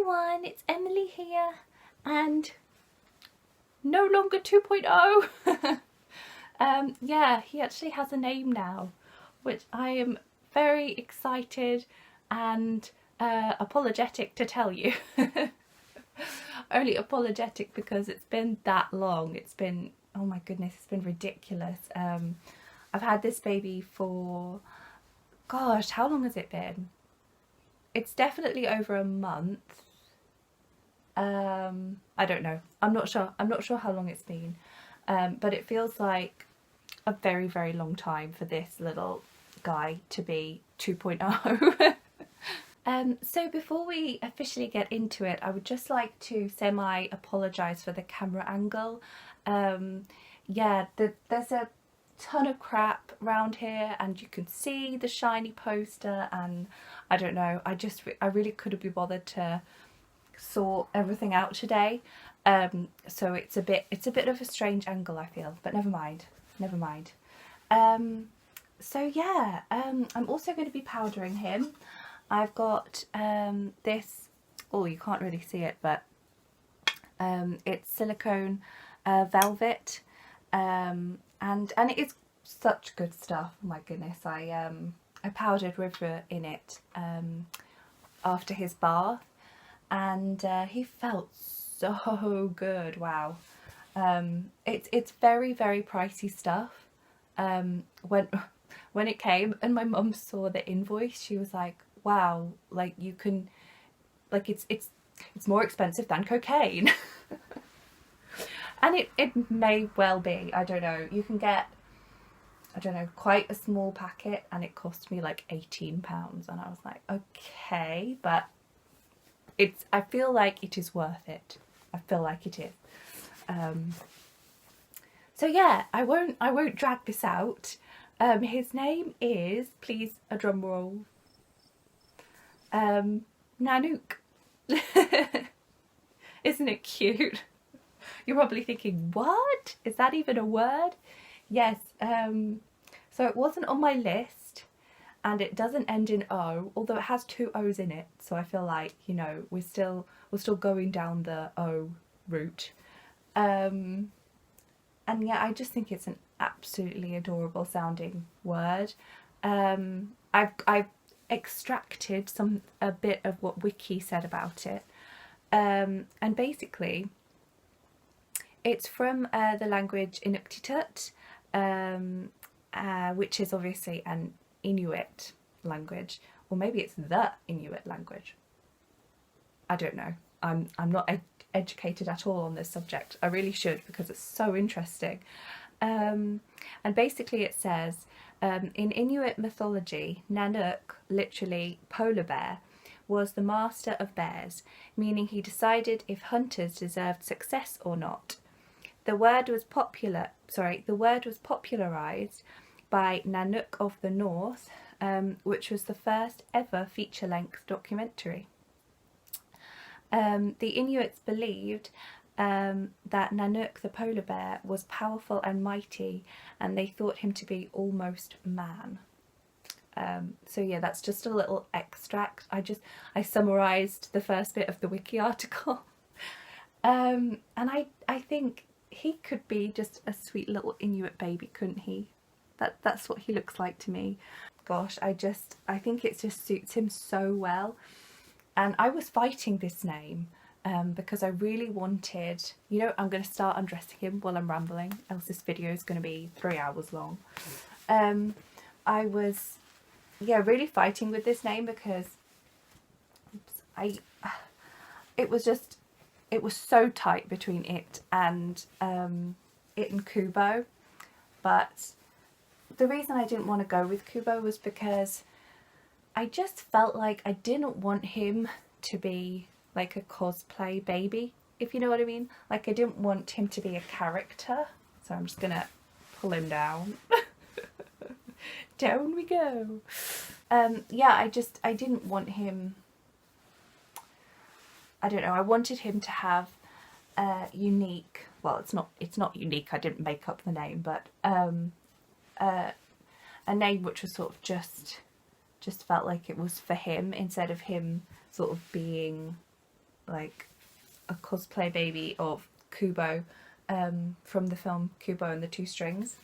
everyone, it's Emily here, and no longer 2.0. Yeah, he actually has a name now, which I am very excited and apologetic to tell you. Only apologetic because it's been that long. It's been, oh my goodness, it's been ridiculous. I've had this baby for, gosh, how long has it been? It's definitely over a month. I don't know. I'm not sure how long it's been. But it feels like a very, very long time for this little guy to be 2.0. So before we officially get into it, I would just like to semi-apologise for the camera angle. Yeah, there's a ton of crap around here and you can see the shiny poster, and I don't know, I really couldn't be bothered to sort everything out today. So it's a bit of a strange angle, I feel, but never mind. So yeah, I'm also going to be powdering him. I've got this, oh, you can't really see it, but it's silicone velvet, and it is such good stuff. Oh my goodness, I powdered River in it after his bath, and he felt so good. Wow. It's very, very pricey stuff. When it came and my mum saw the invoice, she was like, wow, like you can, like it's more expensive than cocaine. And it may well be, I don't know. You can get, I don't know, quite a small packet and it cost me like £18, and I was like, okay, but I feel like it is worth it. I feel like it is. So yeah, I won't drag this out. His name is, please a drum roll, Nanook. Isn't it cute? You're probably thinking, what? Is that even a word? Yes, so it wasn't on my list, and it doesn't end in O, although it has 2 O's in it, so I feel like, you know, we're still going down the O route. And yeah, I just think it's an absolutely adorable sounding word. I've extracted a bit of what Wiki said about it, and basically it's from the language Inuktitut, which is obviously an Inuit language, or maybe it's the Inuit language. I don't know. I'm not educated at all on this subject. I really should, because it's so interesting. And basically it says, in Inuit mythology, Nanook, literally polar bear, was the master of bears, meaning he decided if hunters deserved success or not. The word was popularised by Nanook of the North, which was the first ever feature-length documentary. The Inuits believed that Nanook the polar bear was powerful and mighty, and they thought him to be almost man. So yeah, that's just a little extract. I summarised the first bit of the Wiki article. And I think he could be just a sweet little Inuit baby, couldn't he? That's what he looks like to me. Gosh, I think it just suits him so well. And I was fighting this name because I really wanted, you know, I'm going to start undressing him while I'm rambling, else this video is going to be 3 hours long. I was, yeah, really fighting with this name because it was so tight between it and Kubo. But the reason I didn't want to go with Kubo was because I just felt like I didn't want him to be like a cosplay baby, if you know what I mean. Like, I didn't want him to be a character. So I'm just gonna pull him down. Down we go. Yeah, I didn't want him, I don't know, I wanted him to have a unique, well, it's not unique, I didn't make up the name, but a name which was sort of just felt like it was for him, instead of him sort of being like a cosplay baby of Kubo from the film Kubo and the Two Strings.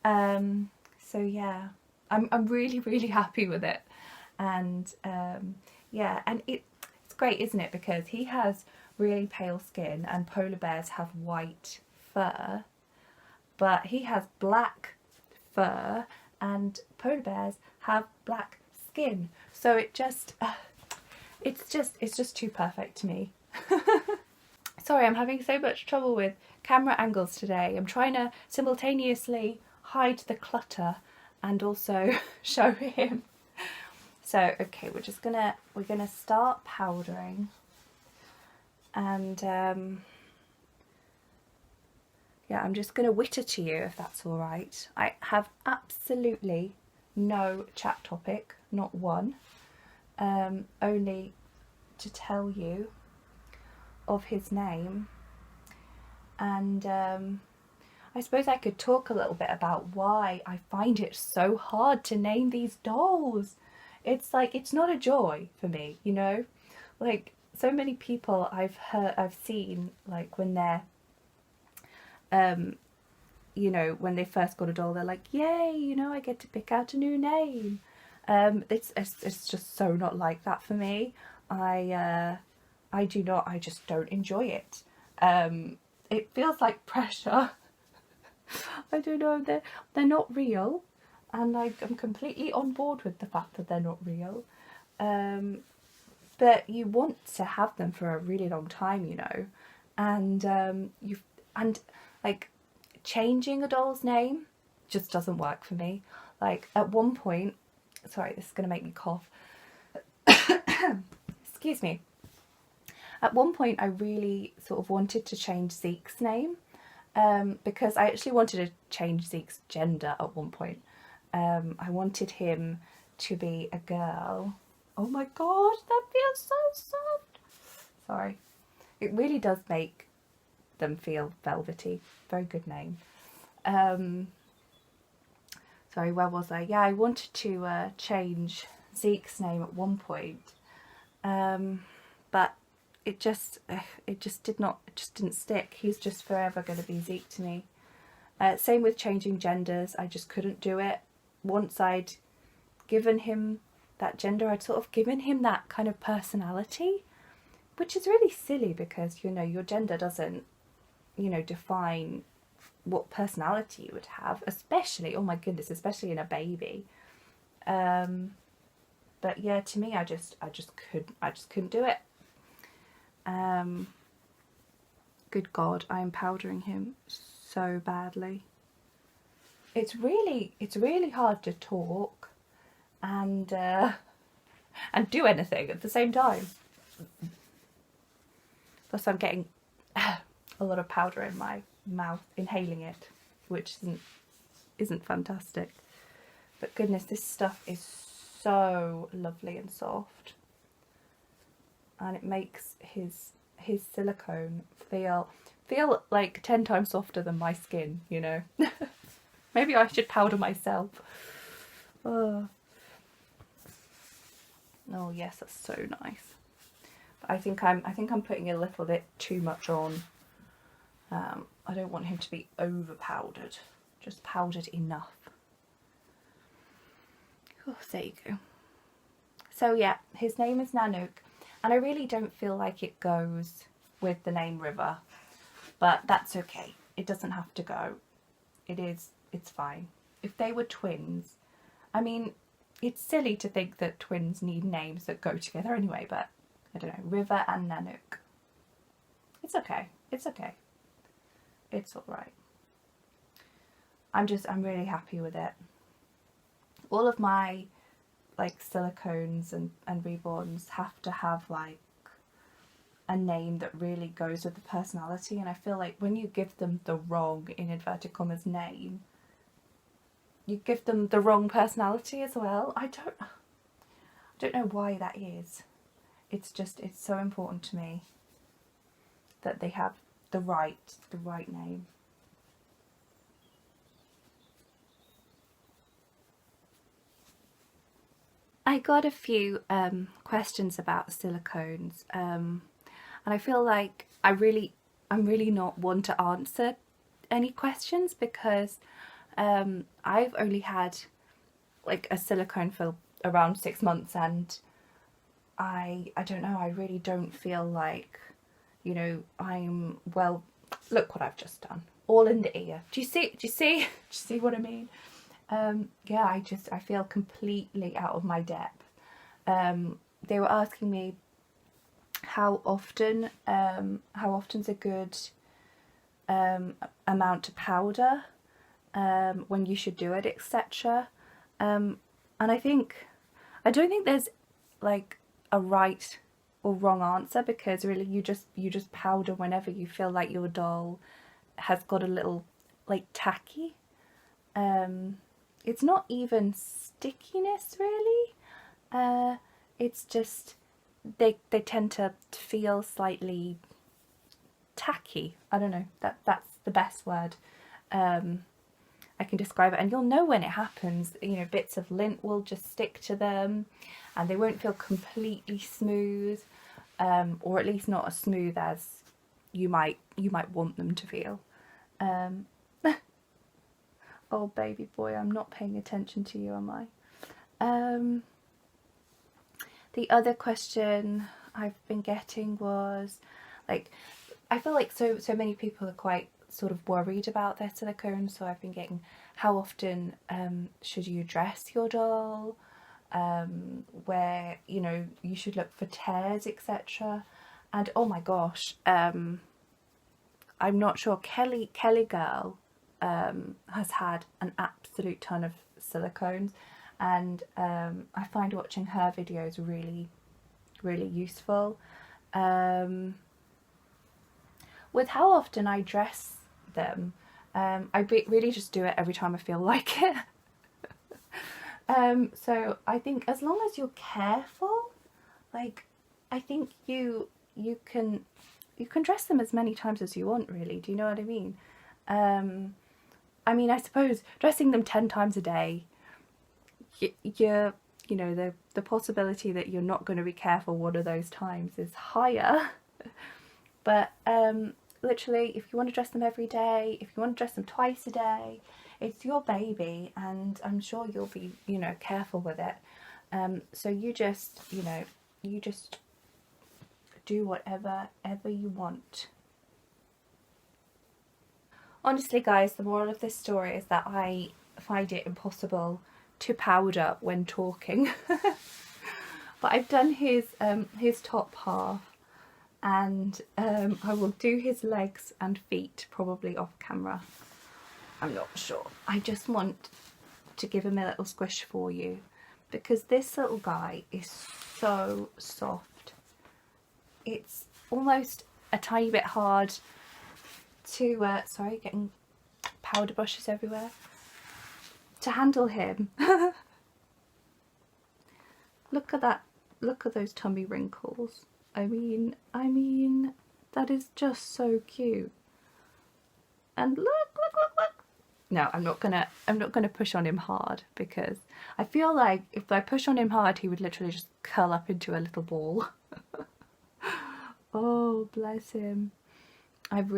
So yeah, I'm really, really happy with it. And yeah, and it's great, isn't it? Because he has really pale skin and polar bears have white fur, but he has black fur and polar bears have black skin. So it's just too perfect to me. Sorry, I'm having so much trouble with camera angles today. I'm trying to simultaneously hide the clutter and also show him. So okay, we're gonna start powdering, and yeah, I'm just gonna whitter to you if that's all right. I have absolutely no chat topic, not one, only to tell you of his name. And I suppose I could talk a little bit about why I find it so hard to name these dolls. It's like, it's not a joy for me, you know? Like, so many people I've seen, like, when they're, you know, when they first got a doll, they're like, yay, you know, I get to pick out a new name. It's just so not like that for me. I just don't enjoy it. It feels like pressure. I don't know, they're not real, and like I'm completely on board with the fact that they're not real. But you want to have them for a really long time, you know, and and like changing a doll's name just doesn't work for me. Like at one point, sorry, this is gonna make me cough. Excuse me. At one point, I really sort of wanted to change Zeke's name, because I actually wanted to change Zeke's gender at one point. I wanted him to be a girl. Oh my god, that feels so soft. Sorry. It really does make them feel velvety. Very good name. Sorry, where was I? Yeah, I wanted to change Zeke's name at one point, but it just didn't stick. He's just forever going to be Zeke to me. Same with changing genders. I just couldn't do it. Once I'd given him that gender, I'd sort of given him that kind of personality, which is really silly because, you know, your gender doesn't, you know, define what personality you would have, especially, oh my goodness, especially in a baby. But yeah, to me, I just couldn't do it. Good God, I am powdering him so badly. It's really hard to talk and do anything at the same time. Plus, I'm getting a lot of powder in my mouth, inhaling it, which isn't fantastic. But goodness, this stuff is so lovely and soft, and it makes his silicone feel like 10 times softer than my skin, you know. Maybe I should powder myself. Oh yes, that's so nice. But I think I'm putting a little bit too much on. I don't want him to be over powdered, just powdered enough. Oh, there you go. So yeah, his name is Nanook, and I really don't feel like it goes with the name River, but that's okay. It doesn't have to go. It's fine. If they were twins, I mean, it's silly to think that twins need names that go together anyway, but I don't know, River and Nanook. It's okay. It's okay. It's all right. I'm really happy with it. All of my like silicones and reborns have to have like a name that really goes with the personality, and I feel like when you give them the wrong, in inverted commas, name, you give them the wrong personality as well. I don't know why that is. It's so important to me that they have the right name. I got a few questions about silicones, and I feel like I'm really not one to answer any questions, because I've only had like a silicone for around 6 months, and I don't know, I really don't feel like, you know, I'm, well, look what I've just done, all in the ear. Do you see do you see what I mean? Yeah, I feel completely out of my depth. They were asking me how often's a good amount to powder, when you should do it, etc. And I don't think there's like a right or wrong answer, because really you just powder whenever you feel like your doll has got a little like tacky. It's not even stickiness really. It's just they tend to feel slightly tacky. I don't know, that's the best word I can describe it. And you'll know when it happens, you know, bits of lint will just stick to them and they won't feel completely smooth, or at least not as smooth as you might want them to feel. Oh baby boy, I'm not paying attention to you, am I? The other question I've been getting was, like, I feel like so many people are quite sort of worried about their silicone, so I've been getting, how often should you dress your doll, where, you know, you should look for tears, etc. And oh my gosh, I'm not sure, Kelly girl has had an absolute ton of silicones, and I find watching her videos really useful. With how often I dress them, I really just do it every time I feel like it. So I think as long as you're careful, like, I think you can dress them as many times as you want, really. Do you know what I mean? I mean, I suppose dressing them 10 times a day, you know, the possibility that you're not going to be careful one of those times is higher. But literally, if you want to dress them every day, if you want to dress them twice a day, it's your baby, and I'm sure you'll be, you know, careful with it. So you just, you know, you just do whatever you want. Honestly guys, the moral of this story is that I find it impossible to powder when talking. But I've done his top half, and I will do his legs and feet probably off camera. I'm not sure. I just want to give him a little squish for you, because this little guy is so soft. It's almost a tiny bit hard to, sorry, getting powder brushes everywhere, to handle him. Look at that, look at those tummy wrinkles. I mean, that is just so cute. And look. No, I'm not gonna push on him hard, because I feel like if I push on him hard, he would literally just curl up into a little ball. Oh, bless him. I've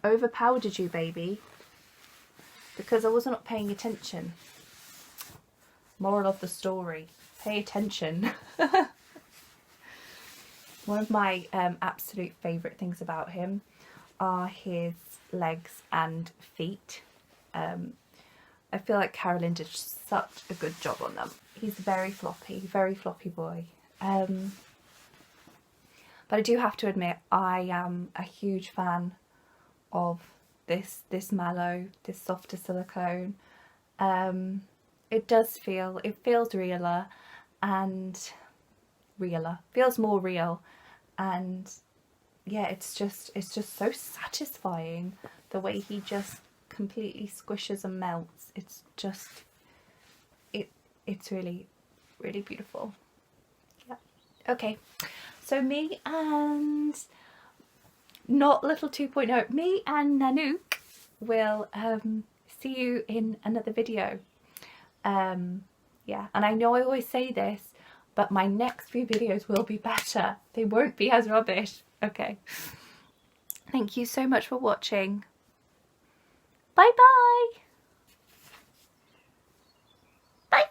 overpowered you, baby, because I was not paying attention. Moral of the story, pay attention. One of my absolute favourite things about him are his legs and feet. I feel like Carolyn did such a good job on them. He's very floppy boy. But I do have to admit, I am a huge fan of this mallow, this softer silicone. It feels realer, and feels more real, and yeah, it's just so satisfying the way he just completely squishes and melts. It's just, it's really beautiful. Yeah. Okay, so me and not little 2.0, me and Nanook will see you in another video. Yeah, and I know I always say this, but my next few videos will be better. They won't be as rubbish, Okay. Thank you so much for watching. Bye bye. Bye.